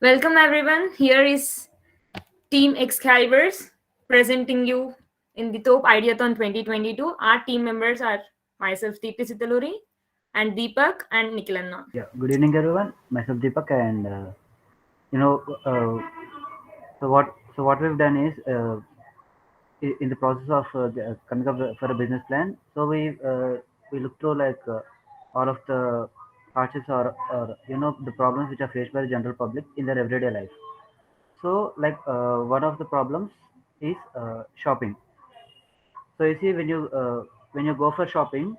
Welcome everyone. Here is Team Excaliburs presenting you in the Thop Ideathon 2022. Our team members are myself Deepti Sitaluri and Deepak and Nikhilanna. Yeah, good evening, everyone. Myself Deepak, and you know, so what we've done is in the process of coming up for a business plan. So we look through all of the hardships or the problems which are faced by the general public in their everyday life. So one of the problems is shopping. So you see when you go for shopping,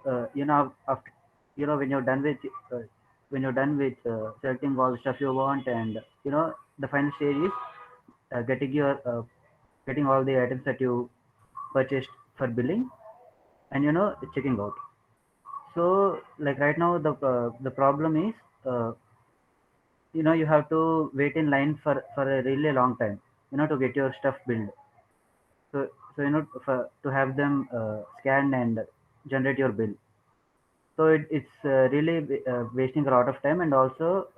after when you're done with selecting all the stuff you want, and the final stage is getting all the items that you purchased for billing, and checking out. So like right now the problem is you have to wait in line for a really long time to get your stuff billed. To have them scanned and generate your bill. So it's really wasting a lot of time, and also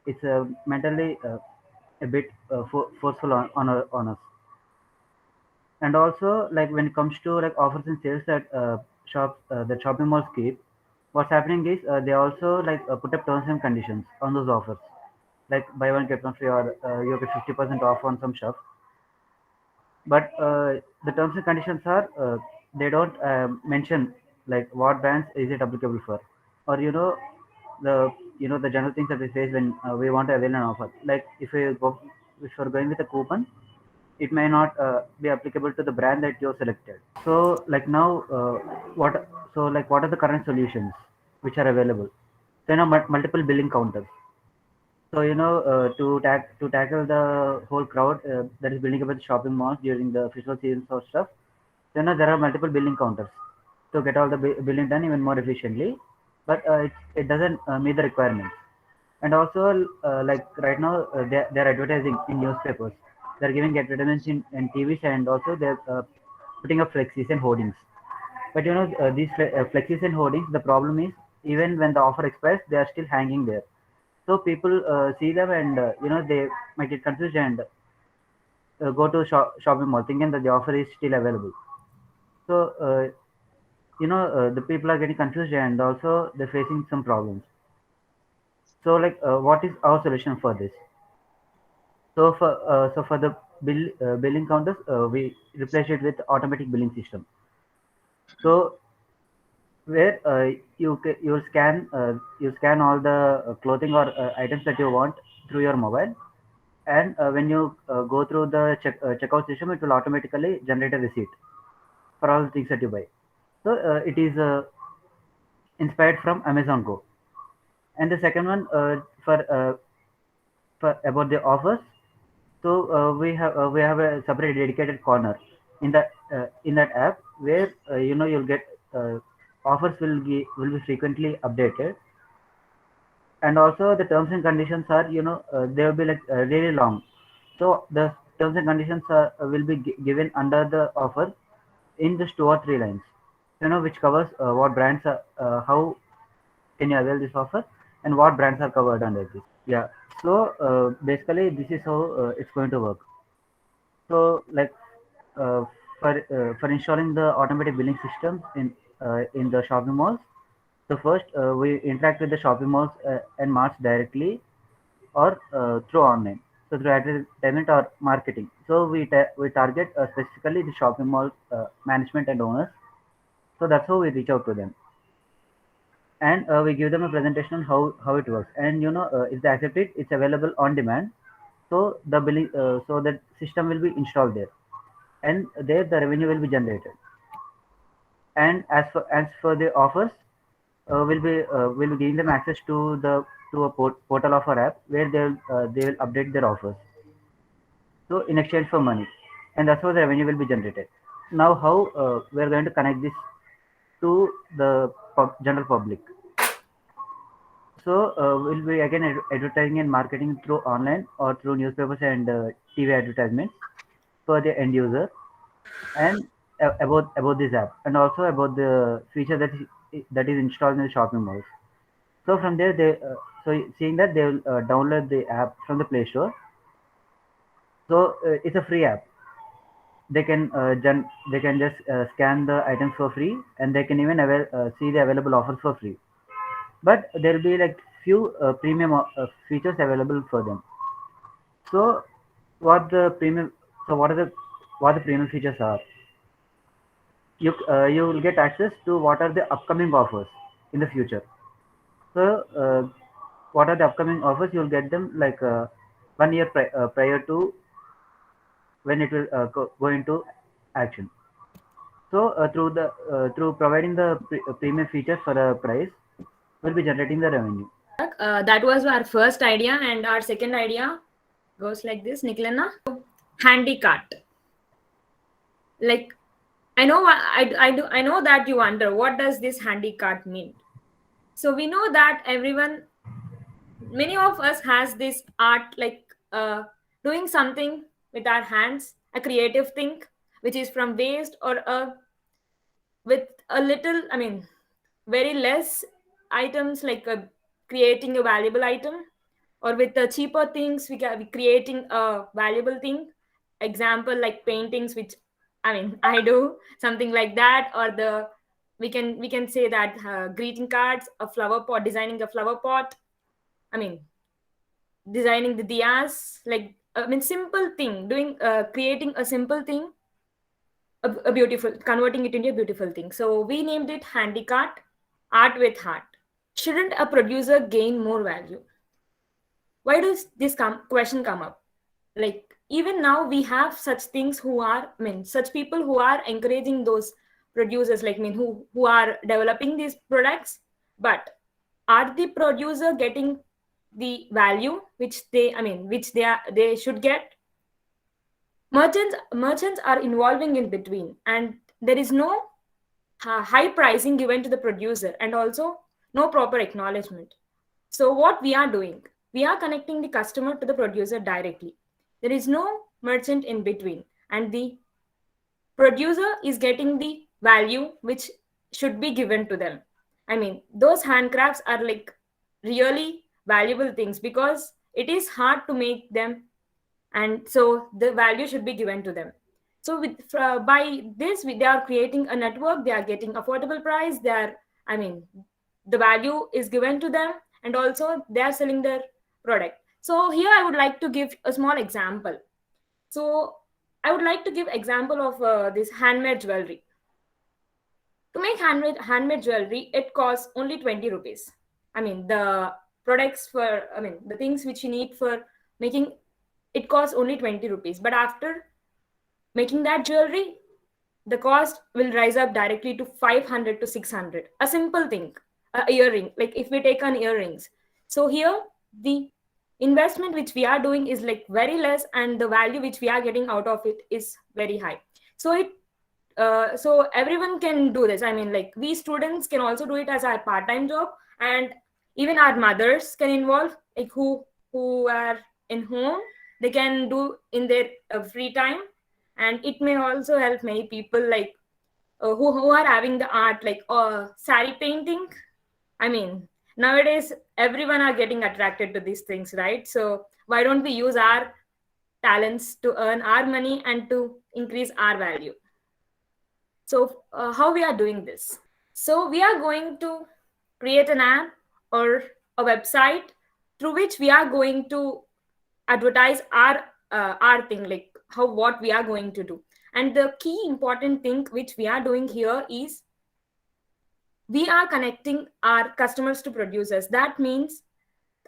it's mentally a bit forceful on us. And also, like when it comes to like offers and sales that shopping malls keep, what's happening is they also put up terms and conditions on those offers, like buy one get one free, or you get 50% off on some stuff. But the terms and conditions are they don't mention like what brands is it applicable for, or the the general things that we face when we want to avail an offer. Like if you're going with a coupon, it may not be applicable to the brand that you selected. So like now what what are the current solutions which are available? So multiple billing counters. So to tackle the whole crowd that is building up at the shopping malls during the festival seasons or stuff, so there are multiple billing counters to get all the billing done even more efficiently. But it doesn't meet the requirements. And also like right now they're advertising in newspapers. They're giving advertisements in TVs, and also they're putting up flexis and hoardings. But these flexis and hoardings, the problem is even when the offer expires, they are still hanging there. So people see them, and they might get confused and go to shopping mall thinking that the offer is still available. So the people are getting confused, and also they're facing some problems. So what is our solution for this? So for the billing counters, we replace it with automatic billing system. So where you scan all the clothing or items that you want through your mobile, and when you go through the checkout system, it will automatically generate a receipt for all the things that you buy. So it is inspired from Amazon Go. And the second one for about the offers. So we have a separate dedicated corner in that app where you'll get offers will be frequently updated. And also the terms and conditions are they will be really long. So the terms and conditions will be given under the offer in just 2 or 3 lines, which covers what brands are, how can you avail this offer, and what brands are covered under this. Yeah. So basically this is how it's going to work. So uh, for installing the automatic billing system in the shopping malls, so first we interact with the shopping malls and marts directly, or through online. So through advertisement or marketing. So we target specifically the shopping mall management and owners. So that's how we reach out to them, and we give them a presentation on how it works. And if they accept it, it's available on demand. So the billing, so that system will be installed there, and there the revenue will be generated. And as for the offers, we'll be giving them access to the to a portal of our app where they will update their offers. So in exchange for money, and that's how the revenue will be generated. Now, how we are going to connect this to the general public? So we'll be again advertising and marketing through online or through newspapers and TV advertisements for the end user, and about this app, and also about the feature that is installed in the shopping malls. So from there, So seeing that, they will download the app from the Play Store. So it's a free app. They can just scan the items for free, and they can even see the available offers for free. But there will be like few premium features available for them. So what the premium? So what the premium features are? You will get access to what are the upcoming offers in the future. So what are the upcoming offers? You will get them like 1 year prior to when it will go into action. So through providing the premium features for a price, we'll be generating the revenue. That was our first idea, and our second idea goes like this, Niklana. Handy cart. Like, I know I know that you wonder what does this handy cart mean. So we know that everyone, many of us has this art, like doing something with our hands, a creative thing which is from waste, or a with a little, I mean, very less items, like creating a valuable item, or with the cheaper things we can be creating a valuable thing. Example like paintings, which, I mean, I do something like that. Or the, we can say that greeting cards, a flower pot, designing a flower pot, I mean, designing the diyas, like, I mean, simple thing, doing creating a simple thing, a beautiful, converting it into a beautiful thing. So we named it handicart, art with heart. Shouldn't a producer gain more value? Why does this question come up? Like, even now we have such things who are, I mean, such people who are encouraging those producers, like, I mean, who are developing these products. But are the producer getting the value which they, I mean, which they should get? Merchants are involving in between, and there is no high pricing given to the producer, and also no proper acknowledgement. So what we are doing, we are connecting the customer to the producer directly. There is no merchant in between, and the producer is getting the value which should be given to them. I mean, those handcrafts are like really valuable things, because it is hard to make them, and so the value should be given to them. So by this, they are creating a network, they are getting affordable price, they are, I mean, the value is given to them, and also they are selling their product. So here I would like to give a small example. So I would like to give example of this handmade jewelry. To make handmade jewelry, it costs only 20 rupees. I mean, the products for, I mean, the things which you need for making, it costs only 20 rupees. But after making that jewelry, the cost will rise up directly to 500 to 600. A simple thing, a earring, like if we take on earrings. So here, the investment which we are doing is like very less, and the value which we are getting out of it is very high. So so everyone can do this. I mean, like, we students can also do it as our part-time job, and even our mothers can involve, like, who are in home, they can do in their free time. And it may also help many people, like, who are having the art, like sari painting. I mean, nowadays everyone are getting attracted to these things, right? So why don't we use our talents to earn our money and to increase our value? So how we are doing this? So we are going to create an app or a website through which we are going to advertise our thing, like how, what we are going to do. And the key important thing which we are doing here is we are connecting our customers to producers. That means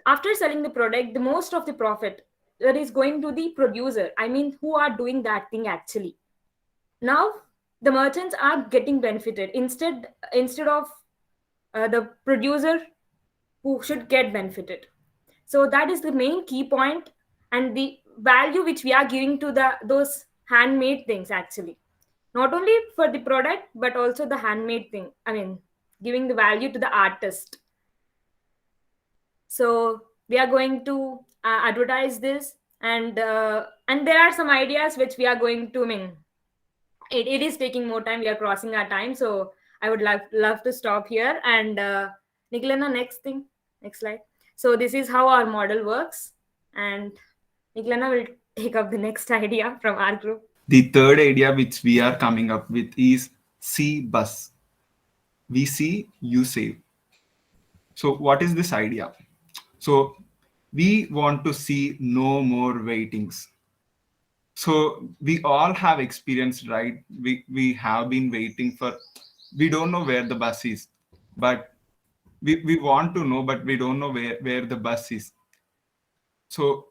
after selling the product, the most of the profit that is going to the producer, I mean, who are doing that thing actually. Now the merchants are getting benefited instead of the producer who should get benefited. So that is the main key point, and the value which we are giving to the those handmade things actually, not only for the product but also the handmade thing, I mean, giving the value to the artist. So we are going to advertise this, and there are some ideas which we are going to, I mean, it is taking more time, we are crossing our time, so I would love to stop here. And Nicolena, next thing, next slide. So this is how our model works, and Niklana will take up the next idea from our group. The third idea which we are coming up with is see bus. We see, you save. So what is this idea? So we want to see no more waitings. So we all have experienced, right? We have been waiting for, we don't know where the bus is, but we want to know, but we don't know where the bus is. So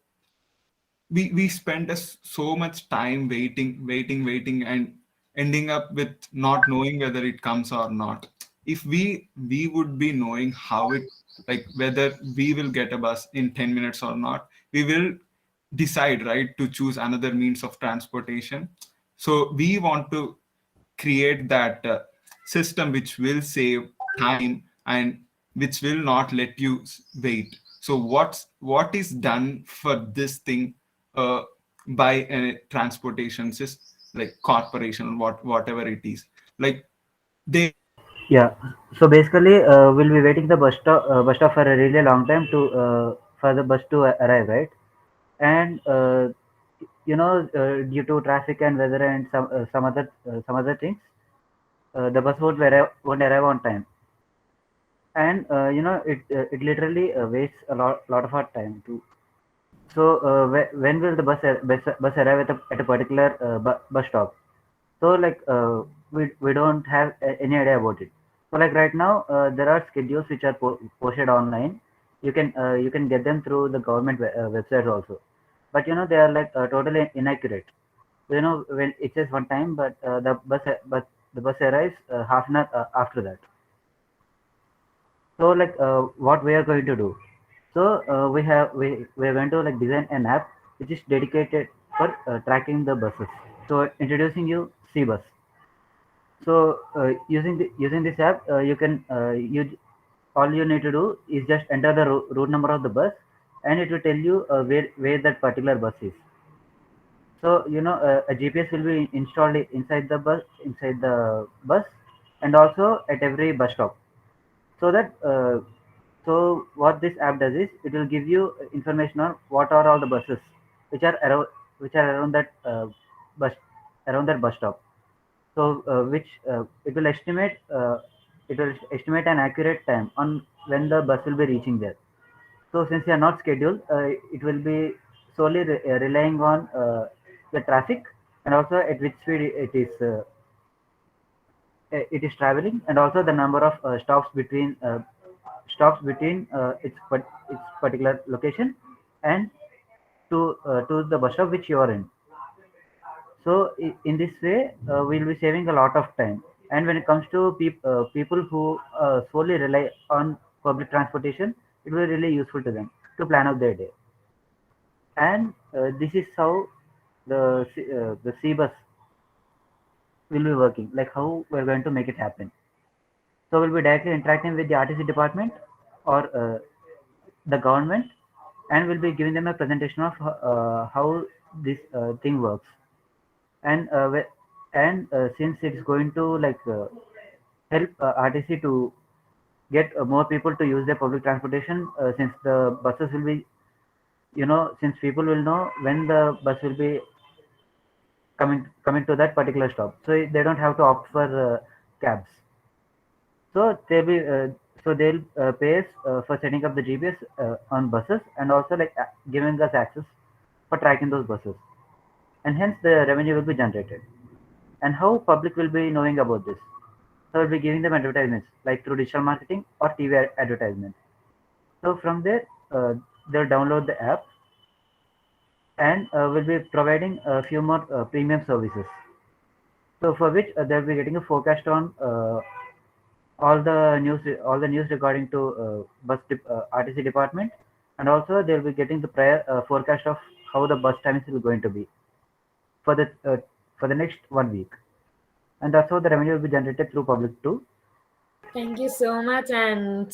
we spend so much time waiting and ending up with not knowing whether it comes or not. If we would be knowing how it, like whether we will get a bus in 10 minutes or not, we will decide, right, to choose another means of transportation. So we want to create that system which will save time and which will not let you wait. So what is done for this thing uh, by a transportation system, like corporation, whatever it is, like they Yeah. So basically, we'll be waiting the bus stop for a really long time to for the bus to arrive, right? And due to traffic and weather and some other things, the bus won't arrive on time. And it literally wastes a lot of our time too. So when will the bus arrive at a particular bus stop? So like we don't have any idea about it. So like right now there are schedules which are posted online. You can get them through the government websites also, but they are like totally inaccurate. When it says one time, but the bus arrives half an hour after that. So like what we are going to do? So we are going to like design an app which is dedicated for tracking the buses. So introducing you cbus. So using this app, you can all you need to do is just enter the route number of the bus, and it will tell you where that particular bus is. So a GPS will be installed inside the bus, and also at every bus stop. So that what this app does is it will give you information on what are all the buses which are around that bus around that bus stop. So which it will estimate an accurate time on when the bus will be reaching there. So since you are not scheduled, it will be solely relying on the traffic, and also at which speed it is traveling, and also the number of stops between its particular location and to the bus stop which you are in. So in this way we'll be saving a lot of time. And when it comes to people who solely rely on public transportation, it will be really useful to them to plan out their day. And this is how the C bus will be working, like how we're going to make it happen. So we'll be directly interacting with the RTC department or the government, and we'll be giving them a presentation of how this thing works. And since it's going to like help RTC to get more people to use their public transportation, since the buses will be, since people will know when the bus will be coming to that particular stop, so they don't have to opt for cabs. So they'll pay us for setting up the GPS on buses, and also like giving us access for tracking those buses, and hence the revenue will be generated. And how public will be knowing about this? So we'll be giving them advertisements like through digital marketing or TV advertisements. So from there, they'll download the app, and we'll be providing a few more premium services. So for which they'll be getting a forecast on all the news regarding to RTC department, and also they'll be getting the prior forecast of how the bus times will going to be for the next 1 week. And that's how the revenue will be generated through public too. Thank you so much. And